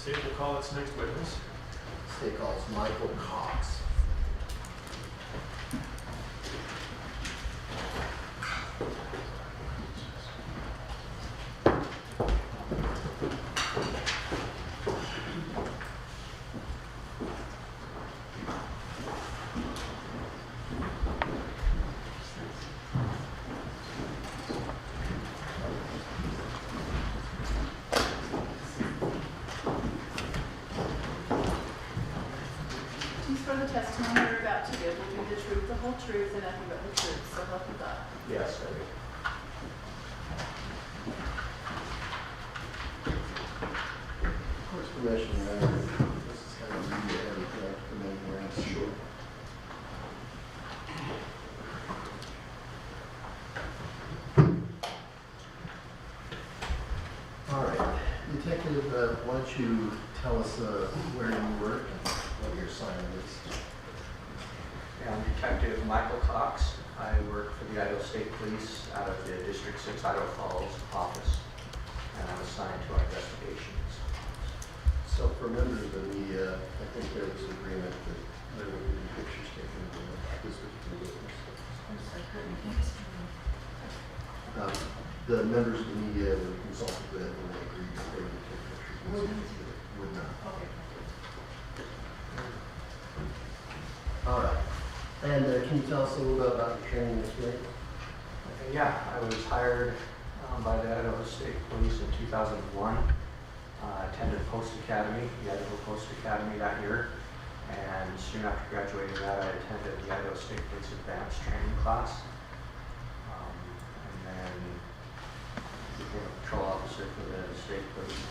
State will call its next witness. State calls Michael Cox. For the testimony you're about to give will be the truth, the whole truth, and nothing but the truth, so help you God. Yes, I do. Court's permission, this is kind of media everything I come in here and sure. All right, Detective, why don't you tell us where you work and what your assignment is? Yeah, I'm Detective Michael Cox. I work for the Idaho State Police out of the District 6 Idaho Falls office, and I'm assigned to our investigations. So for members of the media, I think there was agreement that there would be pictures taken of this particular witness. The members of the media were consulted with and they agreed that they would take pictures. Would not. All right. And can you tell us a little bit about your training experience? Yeah, I was hired by the Idaho State Police in 2001. Attended Post Academy, the Idaho Post Academy that year. And soon after graduating that, I attended the Idaho State Police Advanced Training class. And then became a patrol officer for the state police.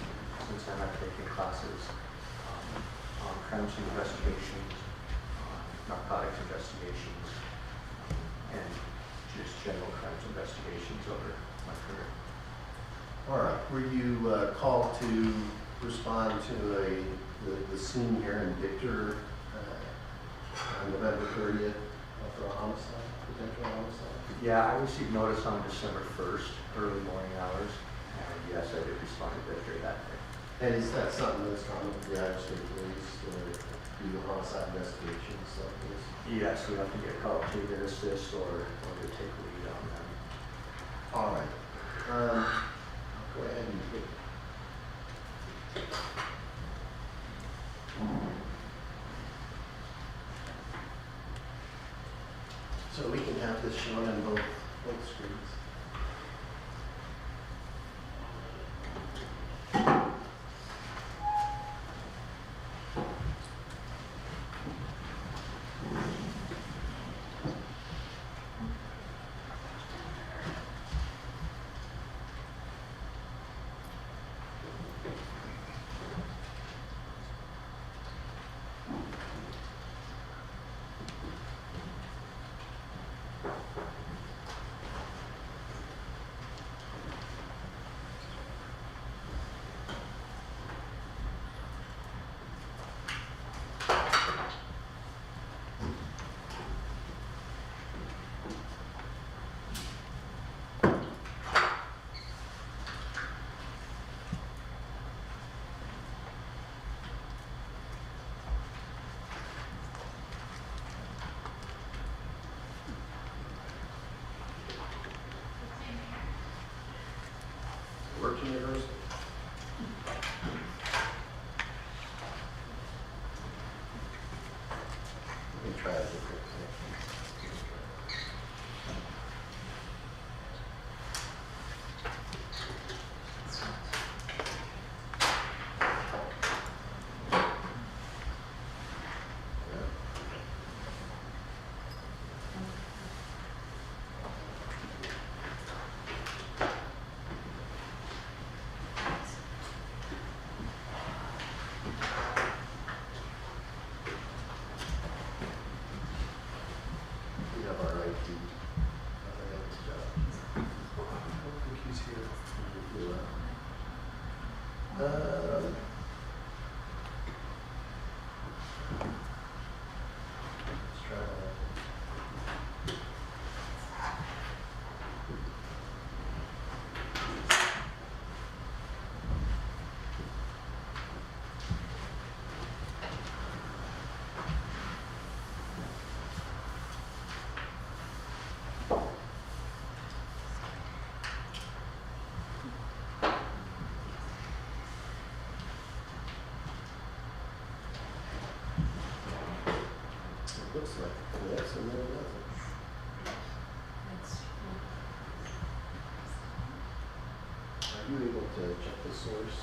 Since then, I've taken classes on crime scene investigations, narcotics investigations, and just general crimes investigations over my career. All right. Were you called to respond to the scene here in Victor on November 30th for a homicide, potential homicide? Yeah, I received notice on December 1st, early morning hours, and yes, I did respond to Victor that day. And is that something that's common with the Idaho State Police to do homicide investigations like this? Yes, we have to get called to either assist or to take lead on them. All right. I'll go ahead and pick. So we can have this shown on both screens. Work universe. Let me try it real quick. looks like it connects and then it doesn't. Are you able to check the source?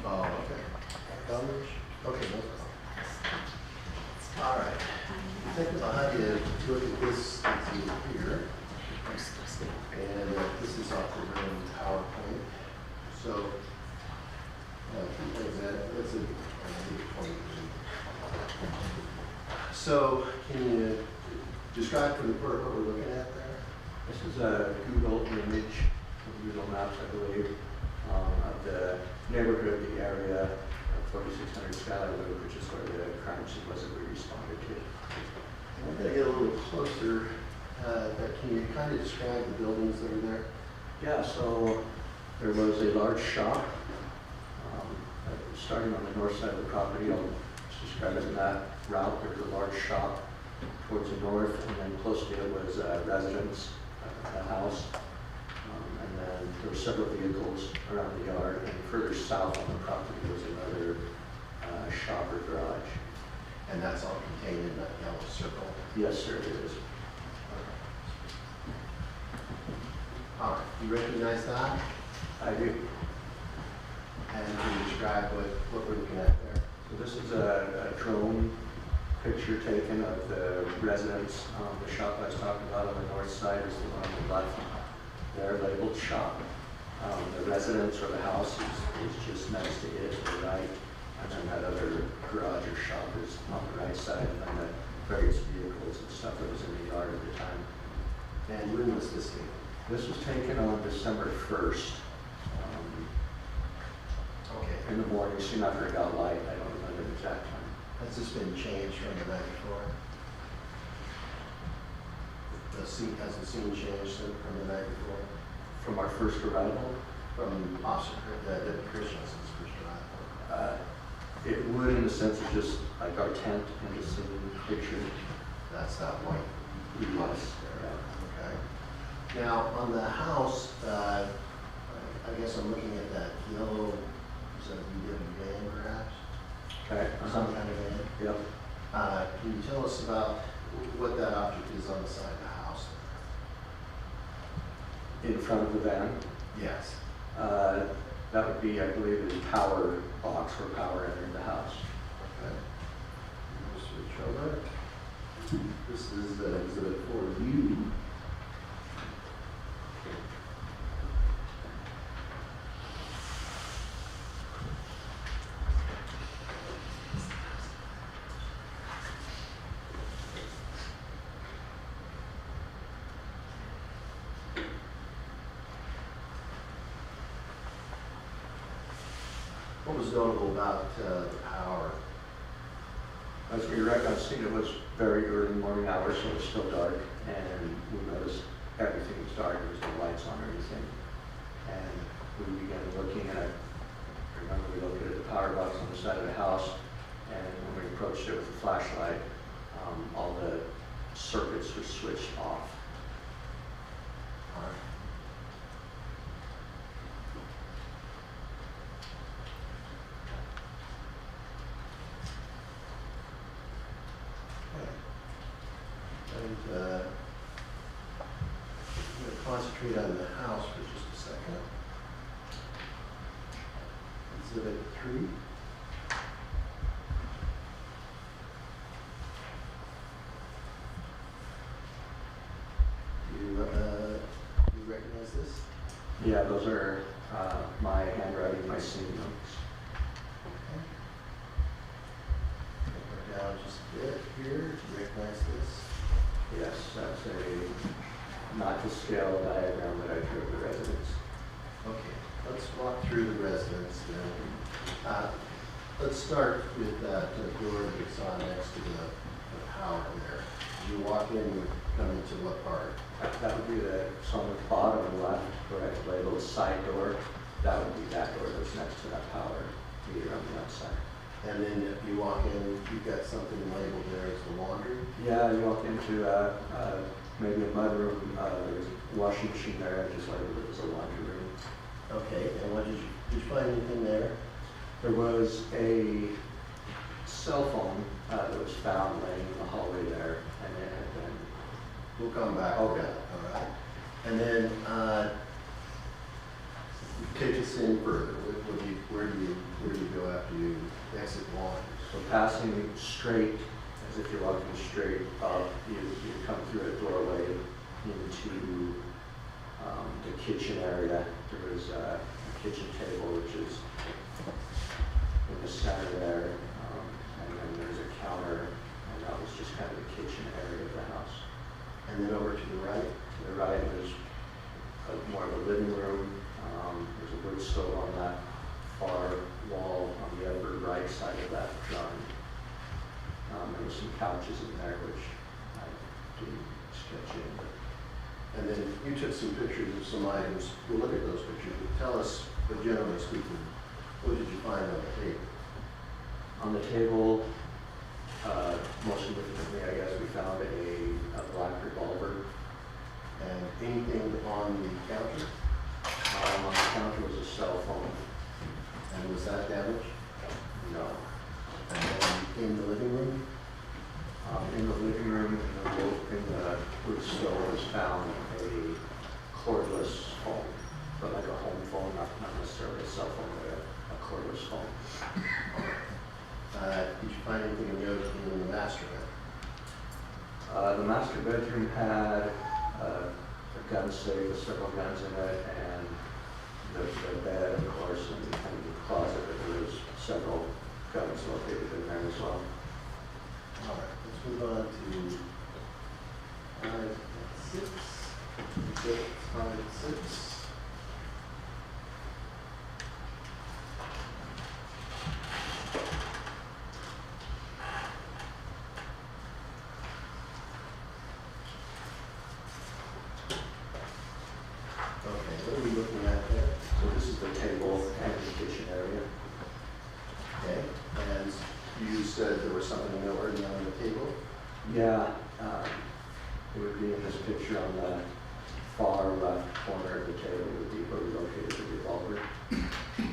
Oh, okay. Comments? Okay, no comments. All right. Think about how you look at this exhibit here. And this is off the Grand Tower point. So, that's a point. So, can you describe for the court what we're looking at there? This is a Google image, Google Maps, I believe, of the neighborhood, the area of 4600 Skyline Road, which is where the crime scene was that we responded to. I'm going to get a little closer. But can you kind of describe the buildings that are there? Yeah, so there was a large shop starting on the north side of the property. I'll just describe it in that route. There was a large shop towards the north, and then close to it was a residence, a house. And then there were several vehicles around the yard, and further south on the property was another shop or garage. And that's all contained in that yellow circle? Yes, sir, it is. All right, you recognize that? I do. And can you describe what we're looking at there? So this is a drone picture taken of the residence. The shop I was talking about on the north side is the one on the left. They're labeled shop. The residence or the house is just next to it to the right. And then that other garage or shop is on the right side, and then the various vehicles and stuff that was in the yard at the time. And when was this taken? This was taken on December 1st. Okay. In the morning, soon after it got light. I don't remember the exact time. Has this been changed from the night before? Has the scene changed from the night before? From our first arrival, From Officer Deputy Christensen's first arrival? it would in the sense of just like our tent and the scene picture. That's that white Yes. box there. Okay. Now, on the house, I guess I'm looking at that yellow, is that a van perhaps? Okay. some kind of van. Yep. Can you tell us about what that object is on the side of the house? In front of the van. Yes. That would be, I believe, the power box where power entered the house. Okay. We'll switch over. This is exhibit 4U. What was notable about the power? As we read, I've seen it was very early morning hours, so it was still dark, and we noticed everything was dark, there was no lights on or anything. And we began looking at, I remember we looked at the power box on the side of the house, and when we approached it with a flashlight, all the circuits were switched off. All right. And I'm going to concentrate on the house for just a second. Exhibit 3. Do you recognize this? Yeah, those are my handwriting, my scene notes. Okay. Go down just a bit here. Do you recognize this? Yes, that's a not to scale diagram that I drew of the residence. Okay, let's walk through the residence then. Let's start with that door that's on next to the power there. You walk in, you come into what part? That would be it's on the bottom left, correct, labeled side door. That would be that door that's next to that power meter on the outside. And then if you walk in, you've got something labeled there as the laundry. Yeah, you walk into maybe a mudroom. There's a washing machine there. I just labeled it as a laundry room. Okay, and what did you find anything there? There was a cell phone that was found laying in the hallway there, and it had been. We'll come back to that, all right? And then take us in further. Where do you go after you exit laundry? So passing straight, as if you're walking straight up, you come through a doorway into the kitchen area. There was a kitchen table, which is in the center there, and then there's a counter, and that was just kind of the kitchen area of the house. And then over to the right? To the right, there's more of a living room. There's a wood stove on that far wall on the upper right side of that drawing. There were some couches in there, which I didn't sketch in. And then you took some pictures of some items. We'll look at those pictures. Tell us, but generally speaking, what did you find on the table? On the table, most significantly, I guess, we found a black revolver. And anything on the counter? On the counter was a cell phone. And was that damaged? No. And then in the living room? In the living room, in the wood stove was found a cordless phone, but like a home phone, not necessarily a cell phone, but a cordless phone. Did you find anything of note in the master bedroom? The master bedroom had a gun safe with several guns in it, and the bed, of course, and the closet, but there was several guns located in there as well. All right, let's move on to 5.6. Exhibit 5.6. Okay, what are we looking at there? So this is the table and the kitchen area. Okay, and you said there was something noteworthy on the table? Yeah, it would be in this picture on the far left corner of the table would be where we located the revolver. Okay.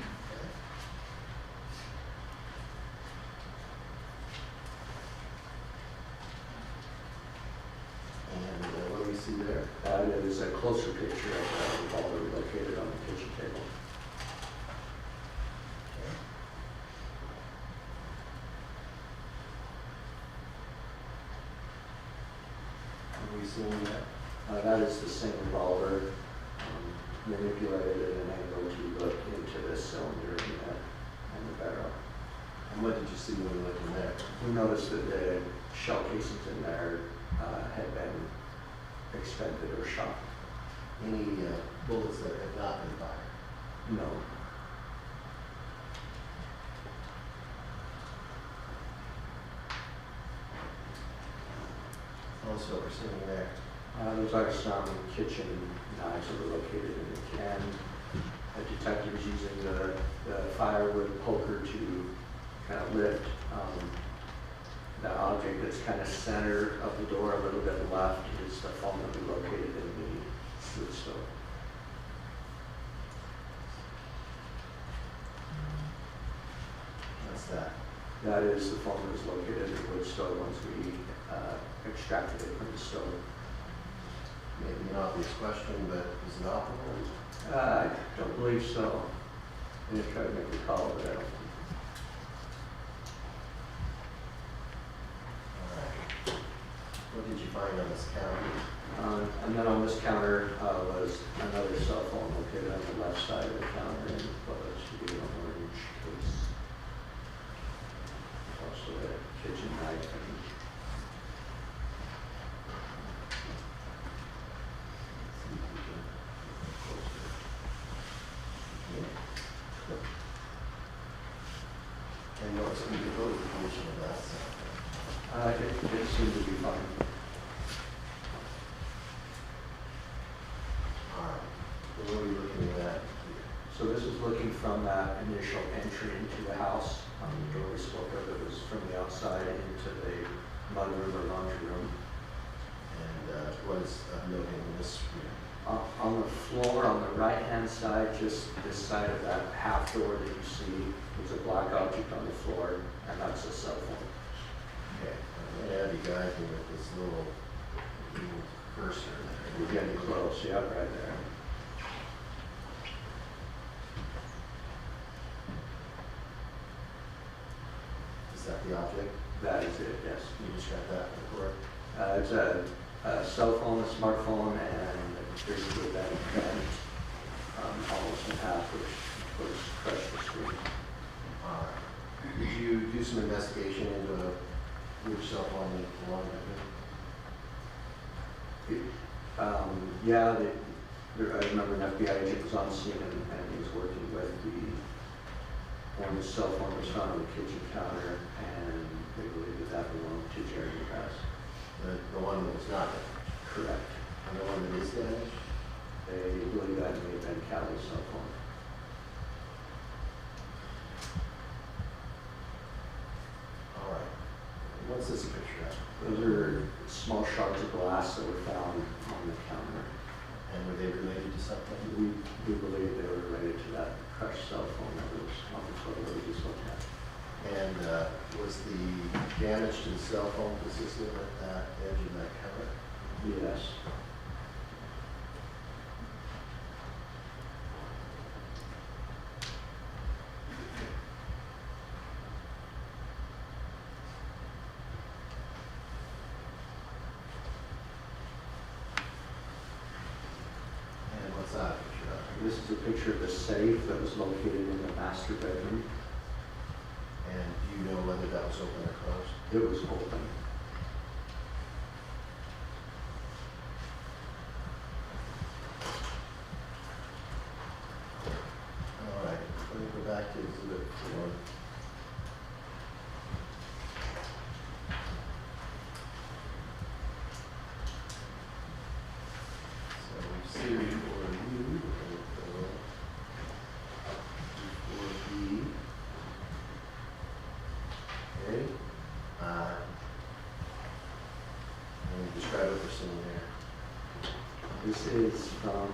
seeing that? That is the same revolver, manipulated at an angle to look into the cylinder and the barrel. And what did you see when you looked in there? We noticed that the shell casings in there had been expended or shot. Any bullets that had not been fired? No. Also, we're seeing there. Those are some kitchen knives that were located in the can. The detective was using the firewood poker to kind of lift the object that's kind of center of the door a little bit left is the phone that we located in the food stove. What's that? That is the phone that was located in the wood stove once we extracted it from the stove. Maybe an obvious question, but is it operable? I don't believe so. I'm going to try to make a call, but I don't think. All right. What did you find on this counter? And then on this counter was another cell phone located on the left side of the counter and what looks to be an orange case. Also a kitchen knife and And what's going to be the condition of that? it seemed to be fine. All right. So what are we looking at here? So this is looking from that initial entry into the house. The door we spoke of, it was from the outside into the mudroom or laundry room. And what is noting in this room? On the floor, on the right-hand side, just this side of that half door that you see, there's a black object on the floor, and that's a cell phone. Okay. I'm going to have you guide me with this little cursor there. We're getting close, yeah, right there. Is that the object? That is it, yes. You just got that report? It's a cell phone, a smartphone, and basically that bent almost in half, which was crushed the screen. All right. Did you do some investigation into which cell phone it belonged to? Yeah, I remember an FBI agent was on scene and he was working with one of the cell phone was found on the kitchen counter, and they believe that belonged to Jeremy Bass. The one that was not there? Correct. And the one that is damaged? They believe that may have been Callie's cell phone. All right. What's this picture of? Those are small shards of glass that were found on the counter. And were they related to something? We believe they were related to that crushed cell phone that was on the photo that we just looked at. And was the damage to the cell phone consistent with that edge of that cover? Yes. And what's that picture of? This is a picture of the safe that was located in the master bedroom. And do you know whether that was open or closed? It was open. All right, let me go back to exhibit 4. So C for U, for B. Okay. And describe what we're seeing there. This is from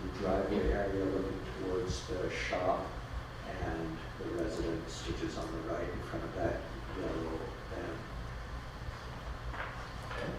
the driveway area looking towards the shop and the residence, which is on the right in front of that yellow van. Okay.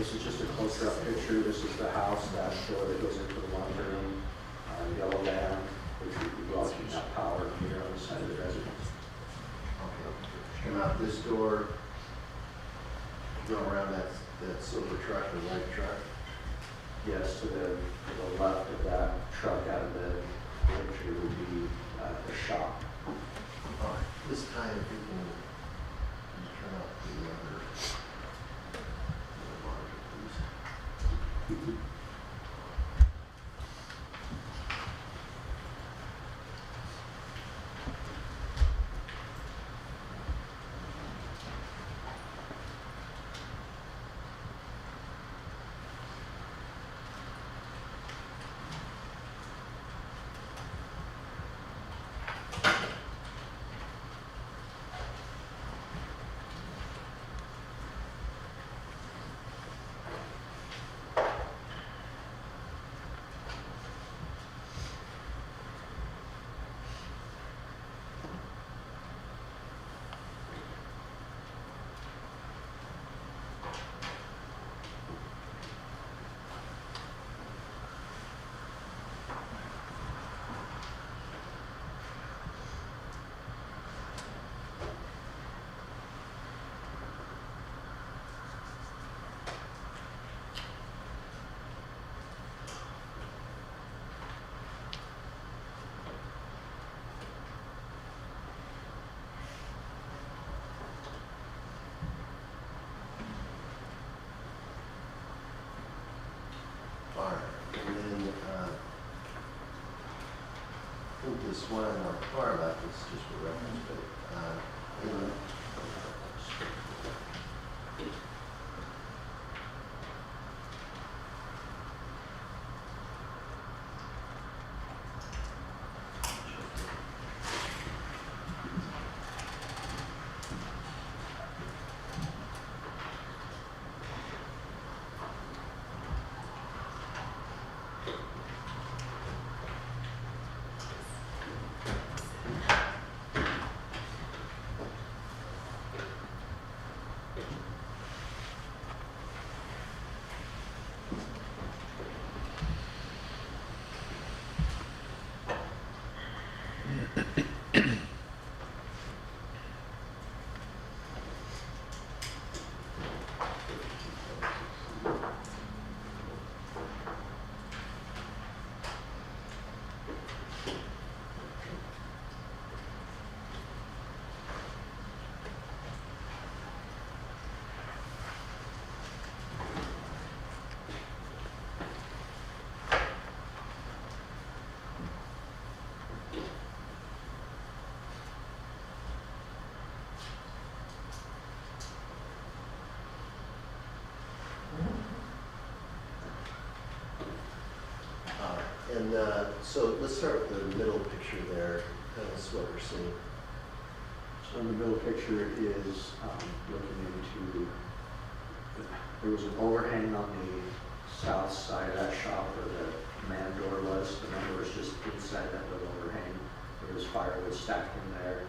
This is just a closer up picture. This is the house, that door that goes into the laundry room, yellow van, which we go out to that power here on the side of the residence. Okay. Come out this door, go around that silver truck or white truck. Yes, to the left of that truck out of the picture would be the shop. All right. This time, if we can turn off the other monitor, please. All right, and then, I think this one on our far left is just for reference, but, And so let's start with the middle picture there. Tell us what we're seeing. So in the middle picture is looking into, there was an overhang on the south side of that shop where the man door was. The man door was just inside that little overhang. There was firewood stacked in there.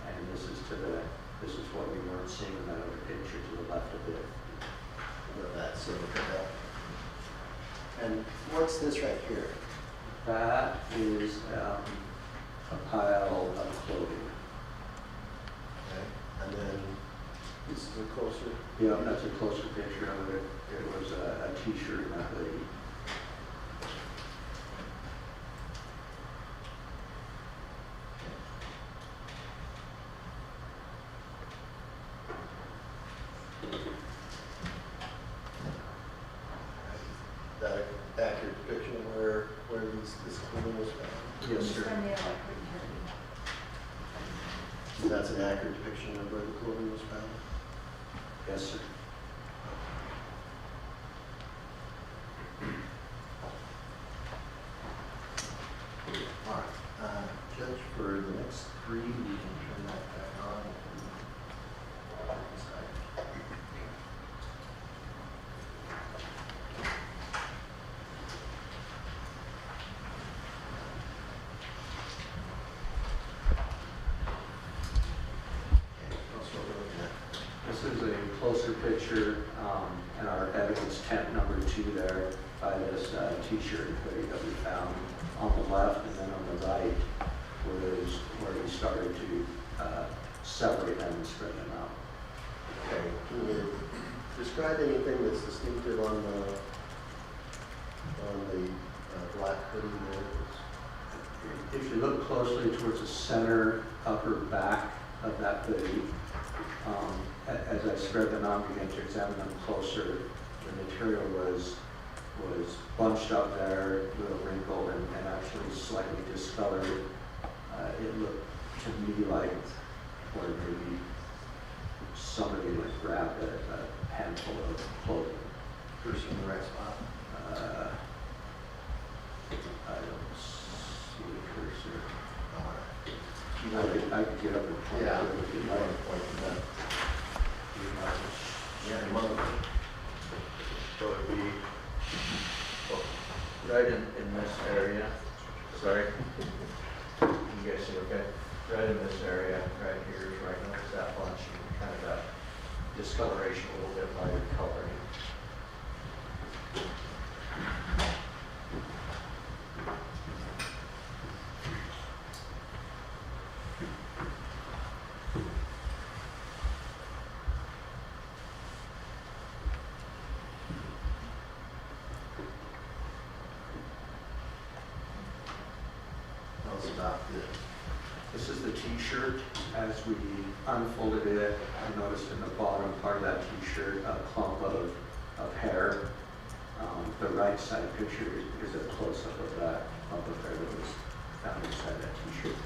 And this is what we weren't seeing in that other picture to the left of it. That silver truck. And what's this right here? That is a pile of clothing. Okay. And then this is a closer. Yeah, that's a closer picture of it. It was a t-shirt and a hoodie. That accurate depiction of where this clothing was found? Yes, sir. That's an accurate depiction of where the clothing was found? Yes, sir. All right. Judge, for the next three, we can turn that back on. This is a closer picture, and our evidence tent number 2 there by this t-shirt and hoodie that we found on the left, and then on the right where we started to separate them and spread them out. Okay, can you describe anything that's distinctive on the black hoodie there? If you look closely towards the center upper back of that hoodie, as I spread them out and began to examine them closer, the material was bunched up there, a little wrinkled, and actually slightly discolored. It looked to me like where maybe somebody like grabbed a handful of clothing. Cursor in the right spot. I don't see the cursor. All right. I could get up and point Yeah, to it if you you'd want like. to point to that. Yeah, one of them. So it'd be right in this area, sorry. You guys see, okay? Right in this area, right here is right next to that bunch, and kind of that discoloration a little bit lighter coloring. Tell us about this. This is the t-shirt. As we unfolded it, I noticed in the bottom part of that t-shirt a clump of hair. The right side picture is a close-up of that clump of hair that was found inside that t-shirt.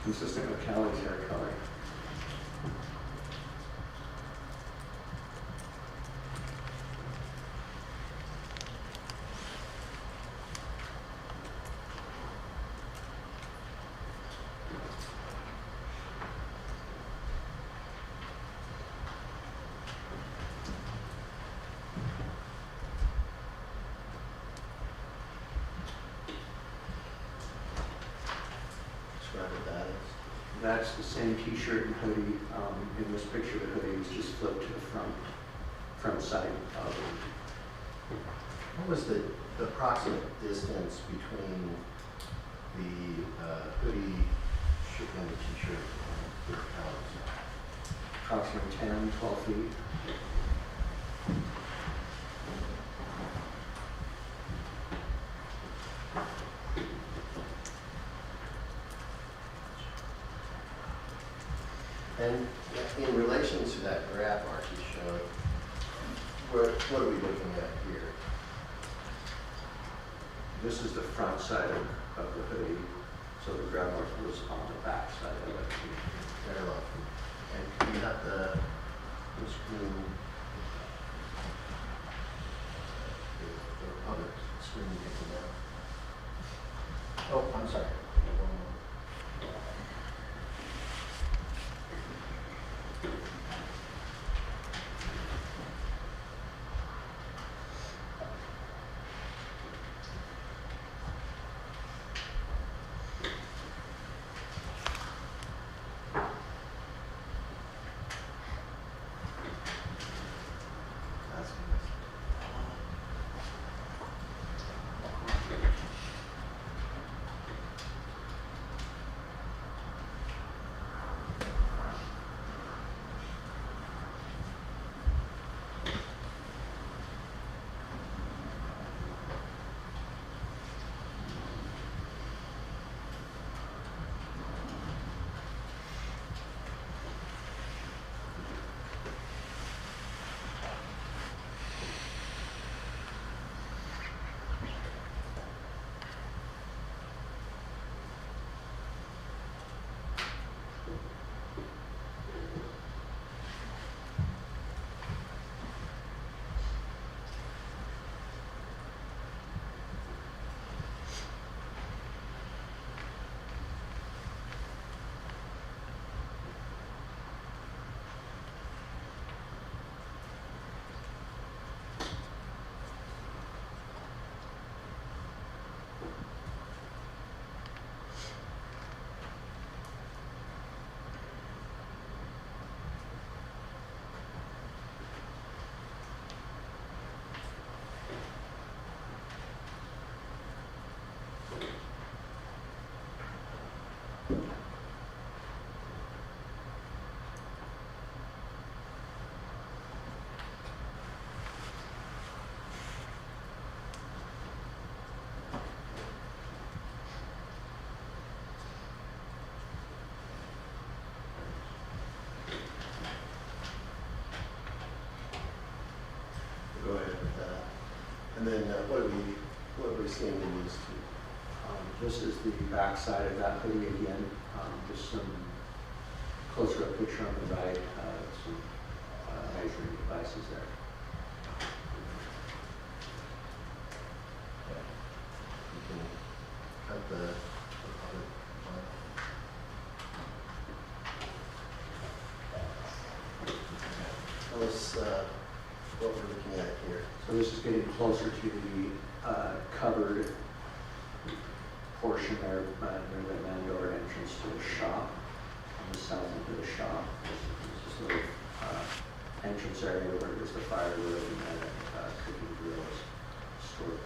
Consistent with Callie's hair color. Describe what that is. That's the same t-shirt and hoodie. In this picture, the hoodie was just flipped to the front side of it. What was the approximate distance between the hoodie and the t-shirt on the colors? Approximately 10, 12 feet. And in relation to that graph Archie showed, what are we looking at here? This is the front side of the hoodie, so the grab mark was on the back side of it. Parallel. And you have the screen, the other screen taken down. Oh, I'm sorry. And then what are we seeing in these two? This is the back side of that hoodie again, just some closer up picture on the right, some measuring devices there. You can cut the other one. Tell us what we're looking at here. So this is getting closer to the covered portion there near the man door entrance to the shop, on the south end of the shop. This is a little entrance area where there's the firewood and then cooking grills stored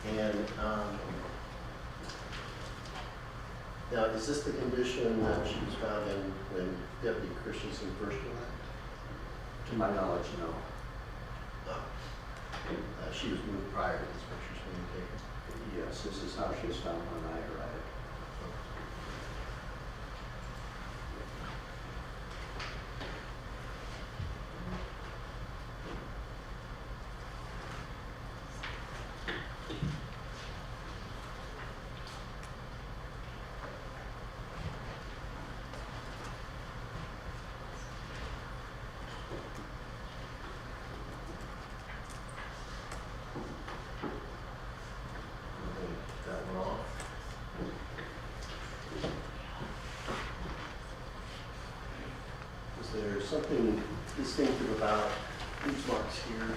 there. And now, is this the condition that she was found in when Deputy Christensen first arrived? To my knowledge, no. She was moved prior to this pictures being taken. Yes, this is how she was found when I arrived. That one off. Is there something distinctive about these marks here?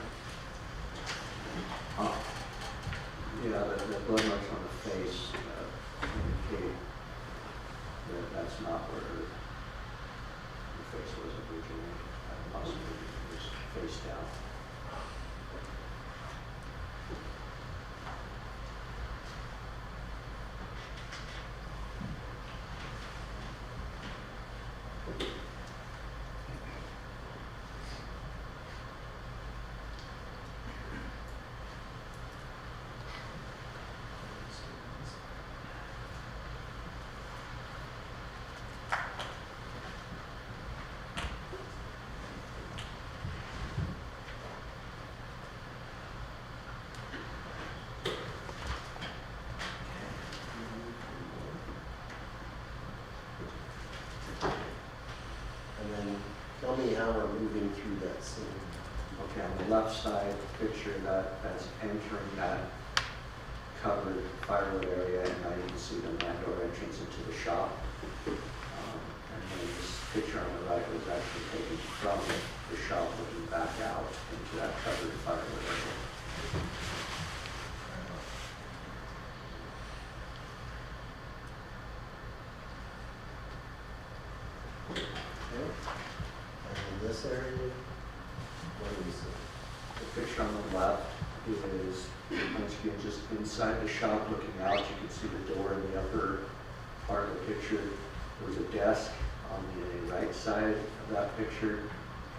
Yeah, the blood marks on the face indicate that that's not where the face was originally. Possibly it was face down. And then tell me how we're moving through that scene. Okay, on the left side picture, that's entering that covered firewood area, and now you can see the man door entrance into the shop. And then this picture on the right was actually taken from the shop looking back out into that covered firewood area. Okay. And in this area, what do we see? The picture on the left is, once again, just inside the shop looking out. You can see the door in the upper part of the picture. There was a desk on the right side of that picture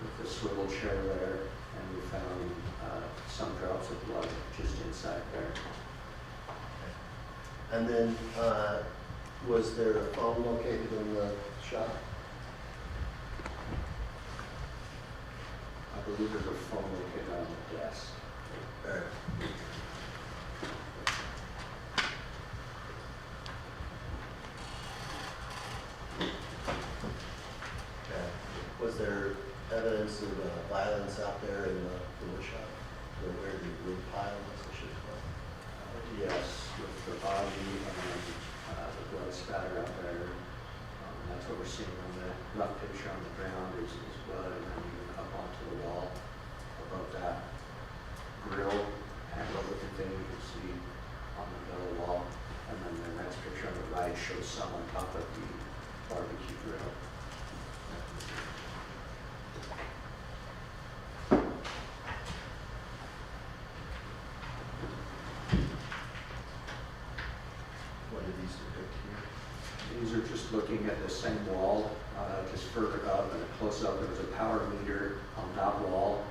with the swivel chair there, and we found some drops of blood just inside there. And then, was there a phone located in the shop? I believe there's a phone located on the desk. Alright. Okay. Was there evidence of violence out there in the shop? Where the wood pile was, I should call it? Yes, with the body and the blood spatter out there. That's what we're seeing on the left picture on the ground is blood, and then even up onto the wall above that grill handle looking thing you can see on the middle wall. And then the next picture on the right shows some on top of the barbecue grill. What did these depict here? These are just looking at the same wall, just further up, and a close-up, there was a power meter on that wall.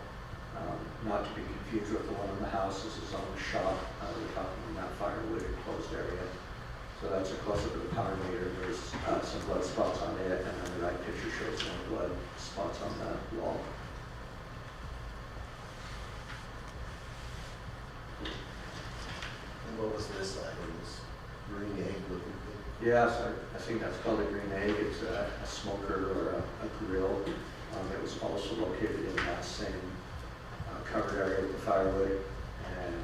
Not to be confused with the one in the house, this is on the shop. We're talking in that firewood enclosed area. So that's a close-up of the power meter. There's some blood spots on it, and then the right picture shows more blood spots on the wall. Yes, I think that's called a green egg. It's a smoker or a grill. It was also located in that same covered area with the firewood. And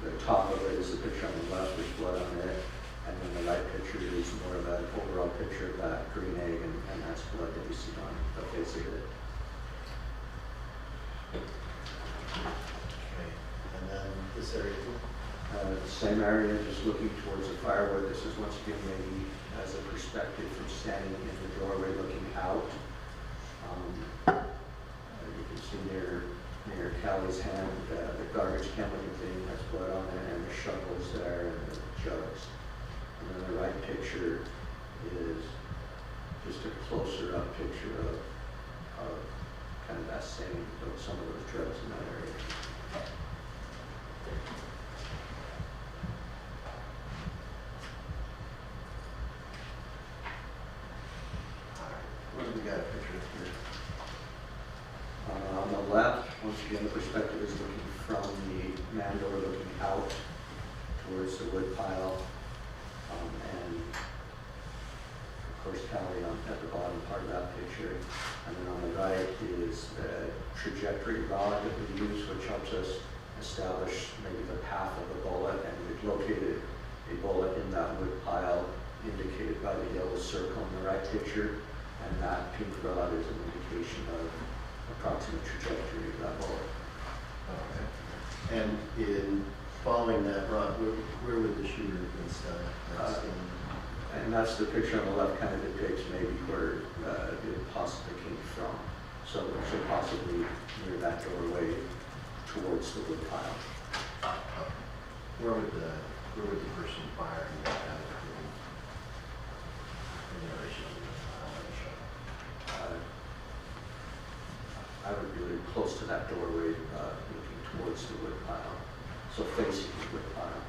the top of it is the picture on the left, there's blood on it. And then the right picture is more of an overall picture of that green egg, and that's blood that you see on the face of it. Okay, and then this area, The same area, just looking towards the firewood. This is once again maybe as a perspective from standing in the doorway looking out. You can see near Callie's hand, the garbage can looking thing has blood on it, and the shovels there, and the jugs. And then the right picture is just a closer up picture of kind of that same, some of those drugs in that area. what do we got a picture of here? On the left, once again, the perspective is looking from the man door looking out towards the wood pile. And of course, Callie at the bottom part of that picture. And then on the right is the trajectory rod that we use, which helps us establish maybe the path of the bullet. And we've located a bullet in that wood pile indicated by the yellow circle in the right picture. And that pink rod is an indication of approximate trajectory of that bullet. Okay. And in following that rod, where would the shooter have been standing? And that's the picture on the left kind of depicts maybe where it possibly came from. So possibly near that doorway towards the wood pile. Where would the person fire in that kind of thing? In relation to the shot? I would be really close to that doorway looking towards the wood pile. So facing the wood pile.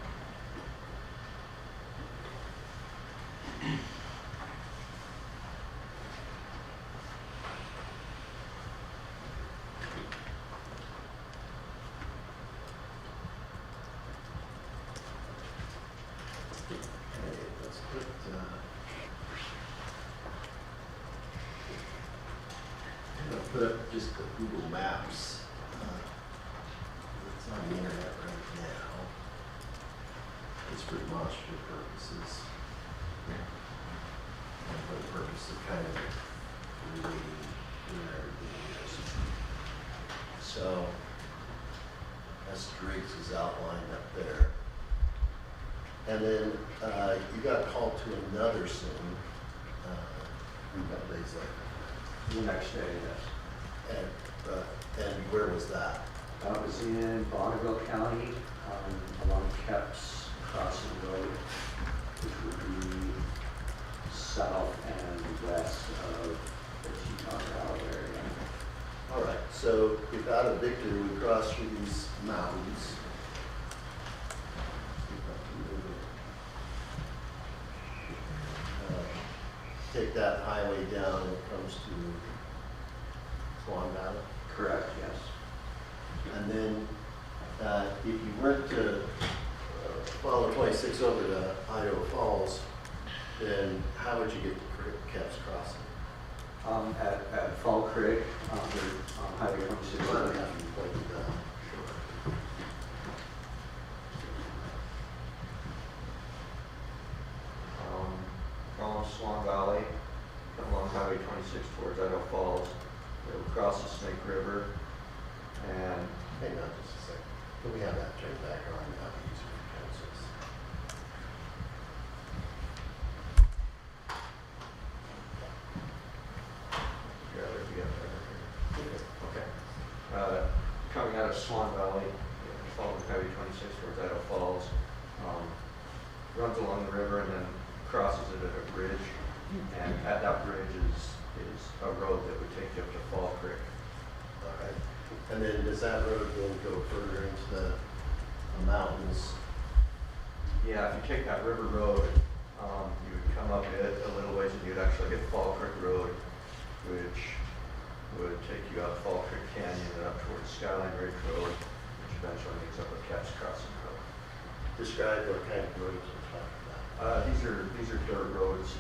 Okay, let's put, I'm gonna put up just the Google Maps. It's on the internet right now. It's for demonstrative purposes. And for the purpose of kind of relating where everything is. So, that's Driggs is outlined up there. And then you got called to another scene. About days later. The next day, yes. And where was that? That was in Bonneville County, along Kep's Crossing Road, which would be south and west of the Teton Valley area. All right, so if out of Victor, we cross through these mountains. Take that highway down and it comes to Swan Valley. Correct, yes. And then if you went to follow 26 over to Idaho Falls, then how would you get to Kep's Crossing? At Fall Creek, on Highway 26. Well, we have to play with that. From Swan Valley, come along Highway 26 towards Idaho Falls. They will cross the Snake River, and Hang on just a second. Can we have that turned back on now? Easier for councils. yeah, there'd be up there. Okay. Coming out of Swan Valley, following Highway 26 towards Idaho Falls, runs along the river and then crosses it at a bridge. And at that bridge is a road that would take you up to Fall Creek. All right. And then does that road then go further into the mountains? Yeah, if you take that river road, you would come up it a little ways and you'd actually hit Fall Creek Road, which would take you out Fall Creek Canyon and up towards Skyline Ridge Road, which eventually meets up with Caps Crossing Road. Describe what kind of roads we're talking about. these are dirt roads,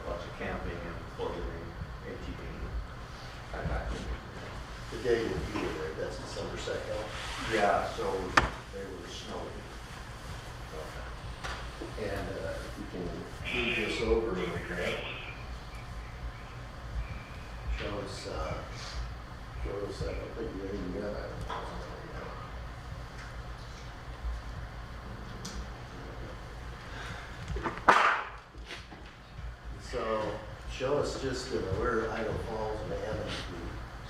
lots of camping and four-wheeling, ATV, kayaking. The day that you were there, that's December 2nd. Yeah, so they were snowy. And you can move this over a little bit. Show us I don't think you even got it. So, show us just where Idaho Falls and Hammond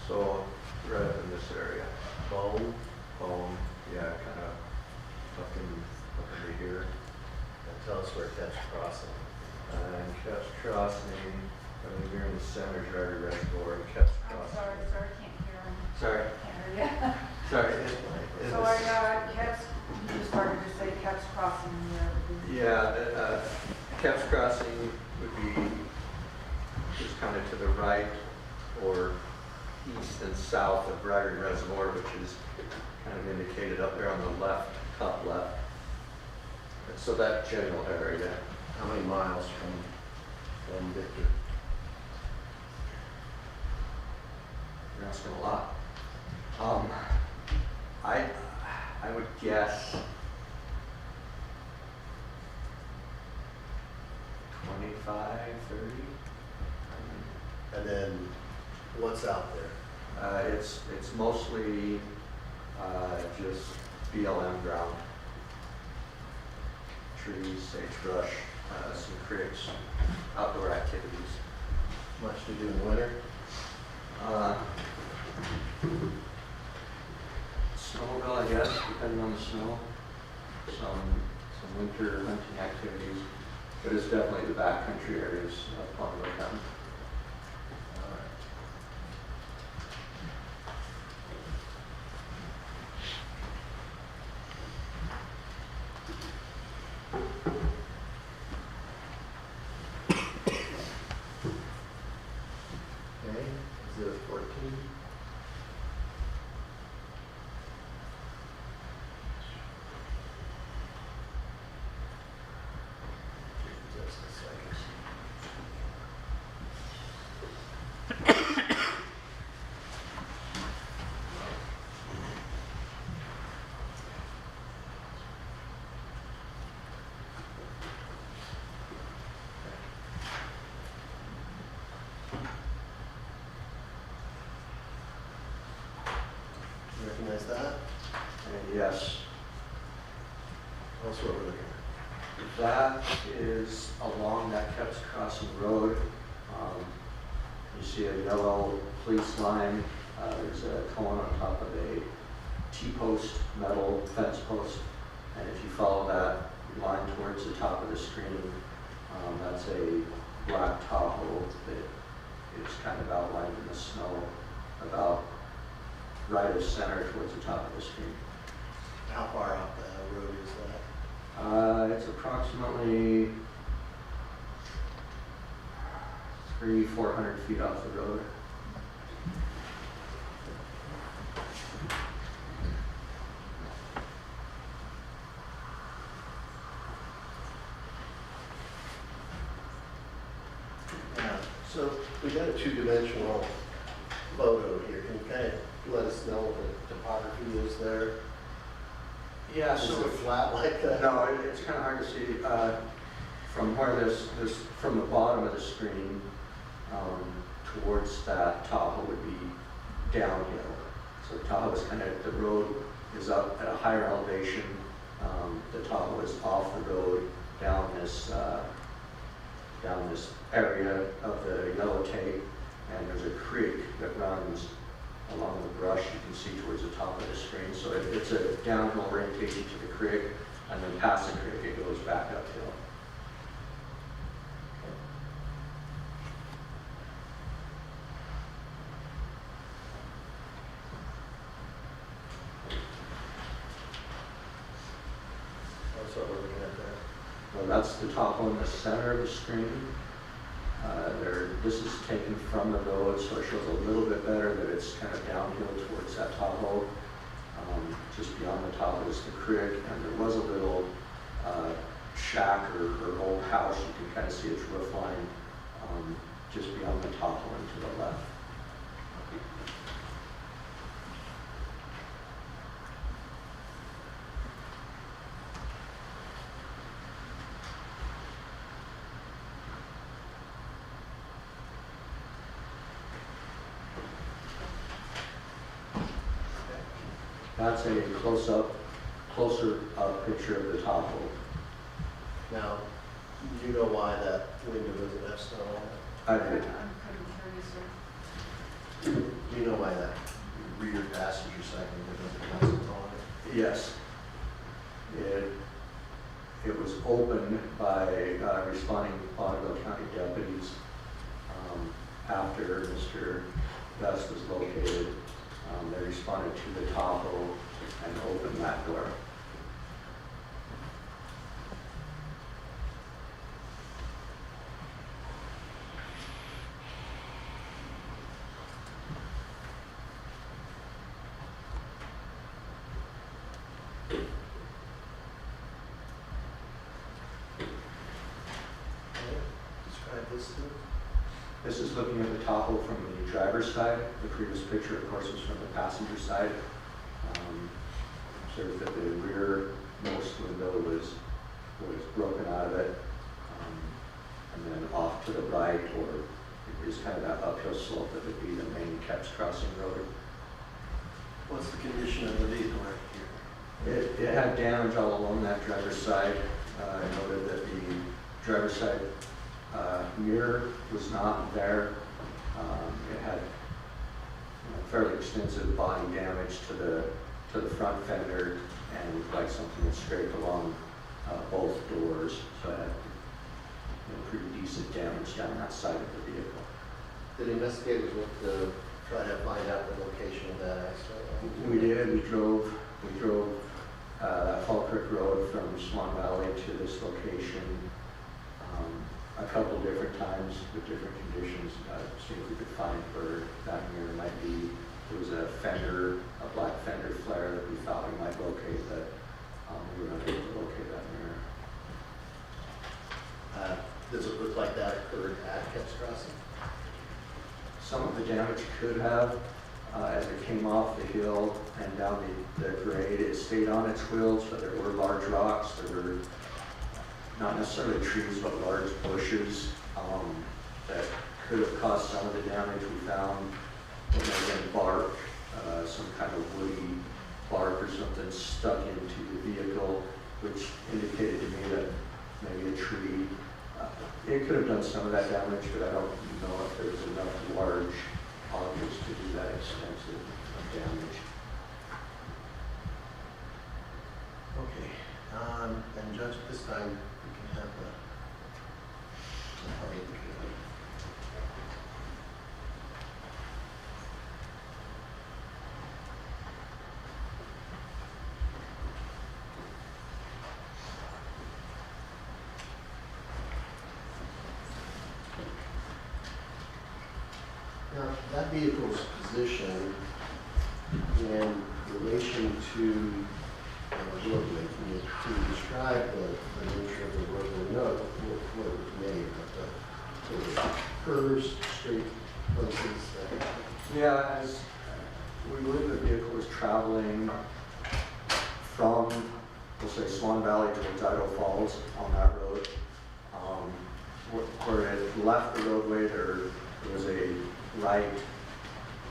So right up in this area, Bone. yeah, kind of up into here. And tell us where Catch Crossing. And Caps Crossing, I mean, you're in the center, Driver Reservoir, and Caps I'm Crossing. sorry, can't hear him. Sorry, Can't hear you. sorry. So I got Caps, you just started to say Caps Crossing there. Yeah, Caps Crossing would be just kind of to the right or east and south of Briar Reservoir, which is kind of indicated up there on the left, top left. So that general area. How many miles from Victor? You're asking a lot. I would guess 25, 30. And then what's out there? It's mostly just BLM ground. Trees, sagebrush, some creeks, outdoor activities. Much to do in the winter? Snowmobile, I guess, depending on the snow. Some winter hunting activities, but it's definitely the backcountry areas of Palmer County. All right. Okay, 014. Just a second. You recognize that? And yes, That's what we're looking at. that is along that Caps Crossing Road. You see a yellow police line. There's a cone on top of a T-post, metal fence post. And if you follow that line towards the top of the screen, that's a black Tahoe that is kind of outlined in the snow about right of center towards the top of the screen. How far out the road is that? It's approximately 300-400 feet off the road. Yeah, so we got a two-dimensional photo here. Can you kind of let us know what the topography is there? Yeah, Is it flat like that? No, it's kind of hard to see from where from the bottom of the screen towards that Tahoe would be downhill. So Tahoe is kind of, the road is up at a higher elevation. The Tahoe is off the road down this area of the yellow tape, and there's a creek that runs along the brush you can see towards the top of the screen. So it's a downhill orientation to the creek, and then past the creek it goes back uphill. That's what we're looking at there. Well, that's the Tahoe in the center of the screen. This is taken from the road, so it shows a little bit better that it's kind of downhill towards that Tahoe. Just beyond the Tahoe is the creek, and there was a little shack or old house. You can kind of see its roof line just beyond the top one to the left. That's a closer up picture of the Tahoe. Now, do you know why that window was left so long? I I'm did. kind of curious, sir. Do you know why that rear passenger side window was so long? Yes. It was opened by responding Bonneville County deputies after Mr. Best was located. They responded to the Tahoe and opened that door. Describe this to us. This is looking at the Tahoe from the driver's side. The previous picture, of course, was from the passenger side. Observed that the rearmost window was broken out of it. And then off to the right, or is kind of that uphill slope that would be the main Kepps Crossing Road. What's the condition of the vehicle right here? It had damage all along that driver's side. I noted that the driver's side mirror was not there. It had fairly extensive body damage to the front fender, and looked like something that scraped along both doors. So it had pretty decent damage down that side of the vehicle. Did investigators look to try to find out the location of that accident? We did. We drove that Fall Creek Road from Swan Valley to this location a couple different times with different conditions. See if we could find where that mirror might be. There was a black fender flare that we thought we might locate, but we were not able to locate that mirror. Does it look like that occurred at Kepps Crossing? Some of the damage could have, as it came off the hill and down the grade, it stayed on its wheels, but there were large rocks. There were not necessarily trees, but large bushes that could have caused some of the damage. We found it may have been bark, some kind of woody bark or something stuck into the vehicle, which indicated to me that maybe a tree. It could have done some of that damage, but I don't know if there was enough large objects to do that extensive damage. Okay, and Judge, this time we can have the party. Now, that vehicle's position in relation to roadway, can you describe the nature of the roadway? No, what it was made, but the curves, straight places. Yeah, as we believe the vehicle was traveling from, we'll say, Swan Valley towards Idaho Falls on that road. Where it left the roadway, there was a right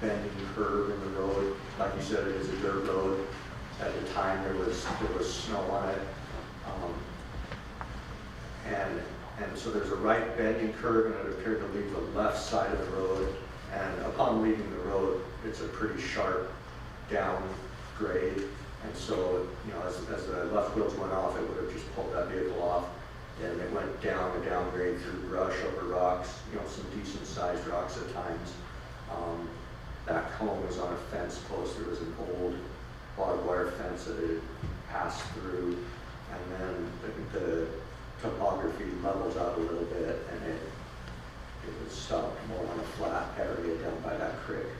bending curve in the road. Like you said, it is a dirt road. At the time, there was snow on it. And so there's a right bending curve, and it appeared to leave the left side of the road. And upon leaving the road, it's a pretty sharp down grade. And so, as the left wheels went off, it would have just pulled that vehicle off. And it went down a downgrade through brush, over rocks, some decent sized rocks at times. That cone was on a fence post. There was an old barbed wire fence that it passed through, and then the topography levels out a little bit, and it was stopped more on a flat area down by that creek.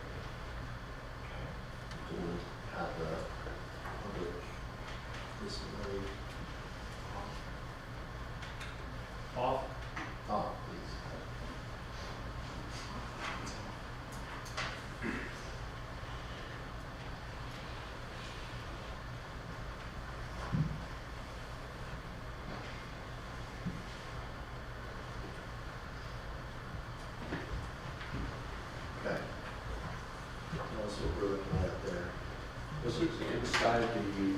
Can you have the public disability? Tell us what we're looking at there. This is inside the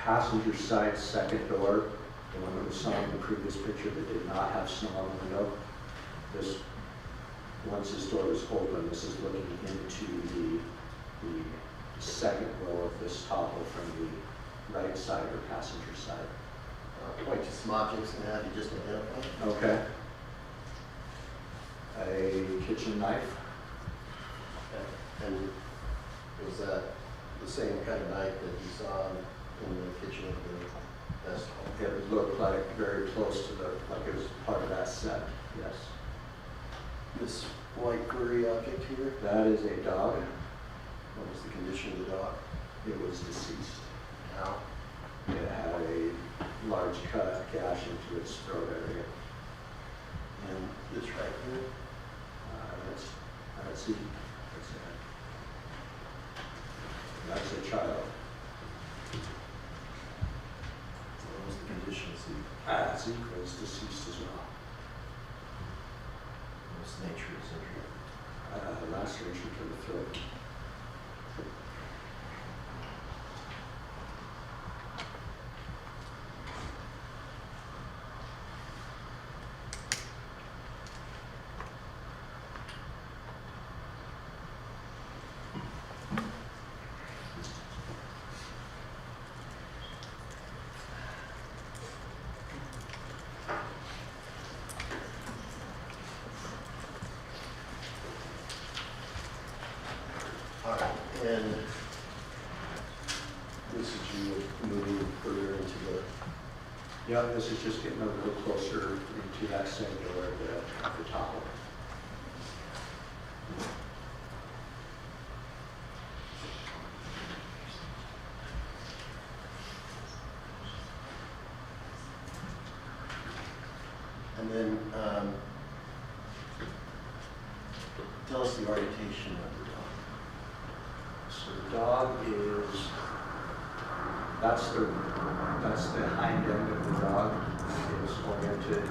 passenger side second door, the one that was shown in the previous picture that did not have snow on the window. This, once this door is open, this is looking into the second row of this Tahoe from the right side or passenger side. Point to some objects and have you just identify. Okay. A kitchen knife. And was that the same kind of knife that you saw in the kitchen of the guest hall? It looked like very close to like it was part of that set, yes. This white furry object here, That is a dog. what was the condition of the dog? It was deceased. How? It had a large gash into its throat area. And this right here, Let's see. That's a child. what was the condition? Zeke was deceased as well. What was the nature of his injury? Laceration to the throat. All right, and this is you moving further into the, Yeah, this is just getting a little closer into that same door at the top. and then tell us the orientation of the dog. So the dog is, that's the hind end of the dog. It's oriented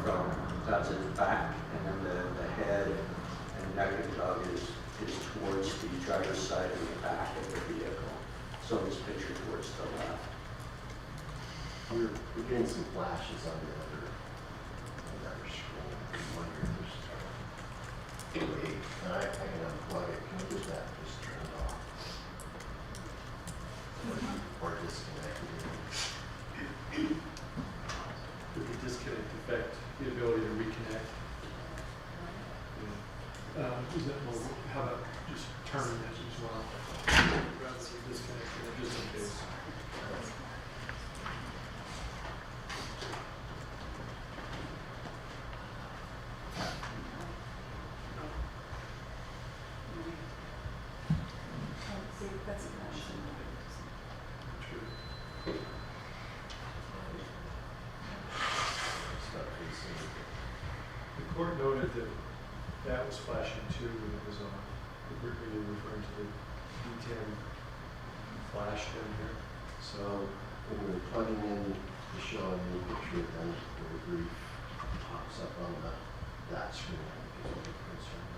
from, that's its back, and then the head and neck of the dog is towards the driver's side and the back of the vehicle. So this picture towards the left. We're getting some flashes on the other screen. One here, wait, I can unplug it. Can you get that just turned off? Or disconnected? With the disconnect effect, the ability to reconnect. Is that more, how about just turning that as well? Rather than disconnecting it, just in case. That's a question. True. Start facing. The court noted that that was flashing too when it was on. We're really referring to the D10 flash down here. So when we're plugging in to show a new picture, then the brief pops up on that screen. Because we're concerned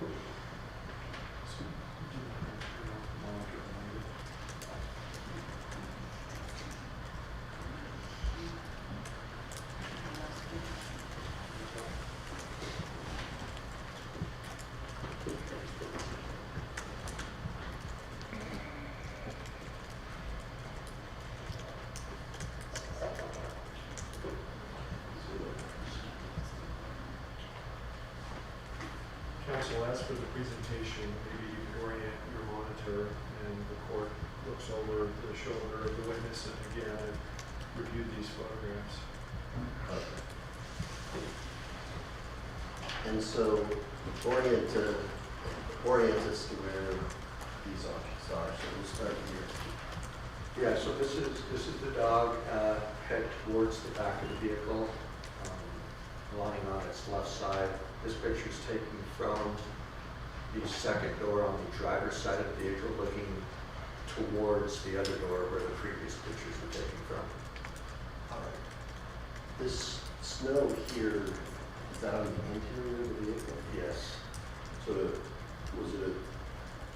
with So, do you want to turn off the monitor and leave it? Counsel asked for the presentation, maybe you can orient your monitor and the court looks over the shoulder of the witness and again, I've reviewed these photographs. Okay. And so orient us to where these objects are. So we'll start here. Yeah, so this is the dog head towards the back of the vehicle, lying on its left side. This picture is taken from the second door on the driver's side of the vehicle, looking towards the other door where the previous pictures were taken from. All right. This snow here, is that on the interior of the vehicle? Yes. So was it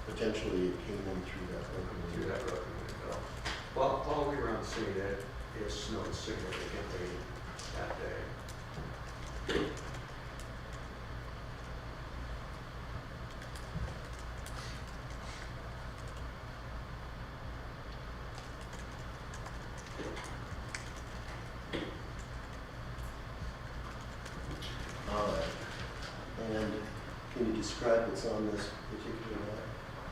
potentially it came in through that broken through window? that broken window. Well, while we were on scene, it snowed significantly that day. All right. And can you describe what's on this particular knife?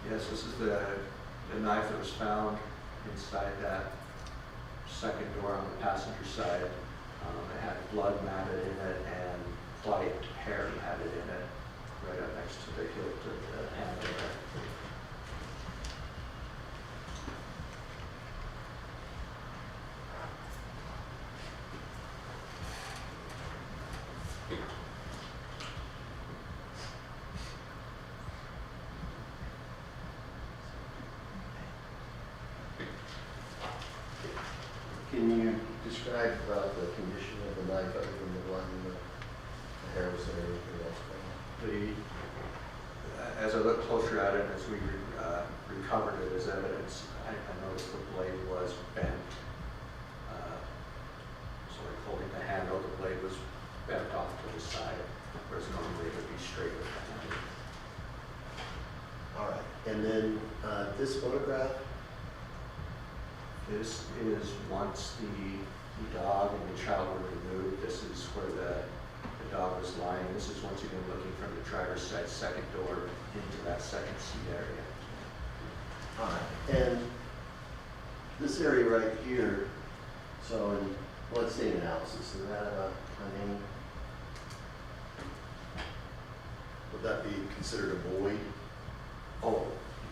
Yes, this is the knife that was found inside that second door on the passenger side. It had blood matted in it and white hair matted in it, right up next to the hilt of the handle there. Can you describe about the condition of the knife other than the one the hair was there, anything else? As I looked closer at it, as we recovered it as evidence, I noticed the blade was bent. So like holding the handle, the blade was bent off to the side, whereas normally it would be straight with the handle. All right. And then this photograph? This is once the dog and the child were removed. This is where the dog was lying. This is once again looking from the driver's side second door into that second seat area. All right. And this area right here, so in blood stain analysis, is that a name? Would that be considered a void? Oh,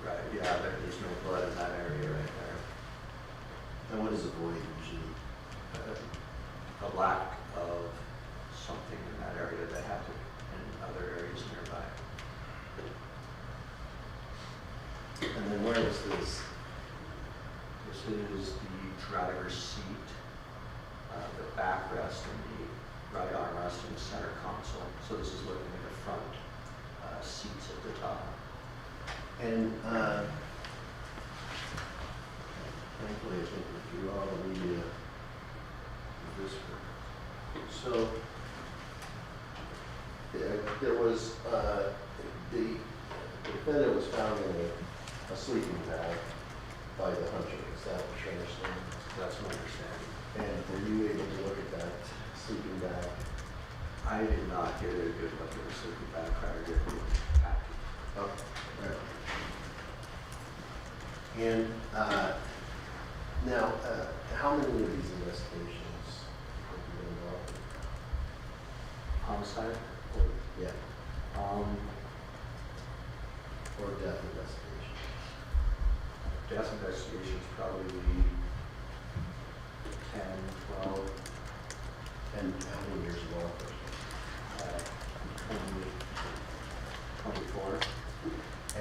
right, yeah, there's no blood in that area right there. And what is a void usually? A lack of something in that area that happened in other areas nearby. And then where was this? This is the driver's seat, the backrest and the right armrest and the center console. So this is looking at the front seats at the top. And thankfully, I think we drew all the media of this one. So there was the defendant was found in a sleeping bag by the hunter. Is that what you're understanding? That's my understanding. And were you able to look at that sleeping bag? I did not get a good look at the sleeping bag prior to being packed. Okay. All right. And now, how many of these investigations have you been involved in? Homicide? Yeah, Um, or death investigation? death investigations probably 10, 12, And how many years of law enforcement? 20, 24.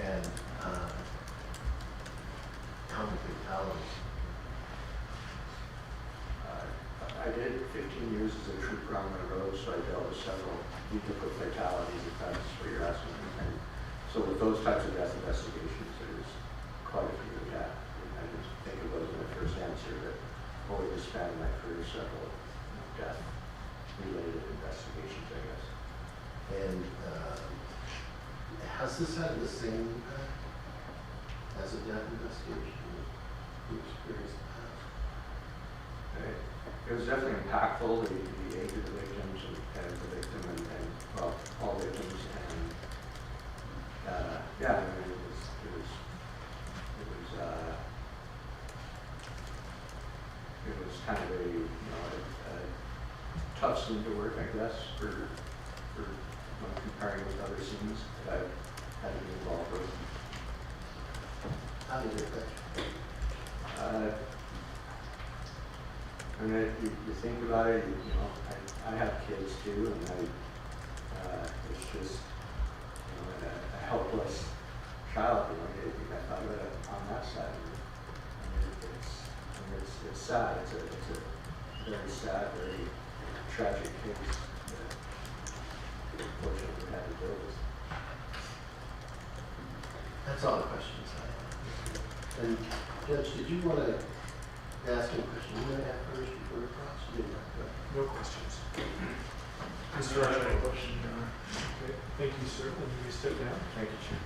And how many fatalities? I did 15 years as a trooper on the road, so I dealt with several vehicle fatalities, if that's what you're asking. And so with those types of death investigations, there's quite a few, yeah. I just think of those in the first answer, that over the span of my career, several death-related investigations, I guess. And has this had the same impact as a death investigation you experienced in the past? Right. It was definitely impactful, the age of the victims and the victim and well, all victims, and yeah, I mean, it was kind of a tough scene to work, I guess, for when comparing with other scenes that I've had to be involved with. How did it affect you? I mean, you think about it, you know, I have kids too, and it's just, you know, a helpless child, you know, I thought of it on that side. It's sad. It's a very sad, very tragic case that unfortunately we had to deal with. And Judge, did you want to ask him a question you might have first before we cross? You didn't have to. No questions. Mr. Archibald. Okay, thank you, sir. Then you may step down. Thank you, Chair.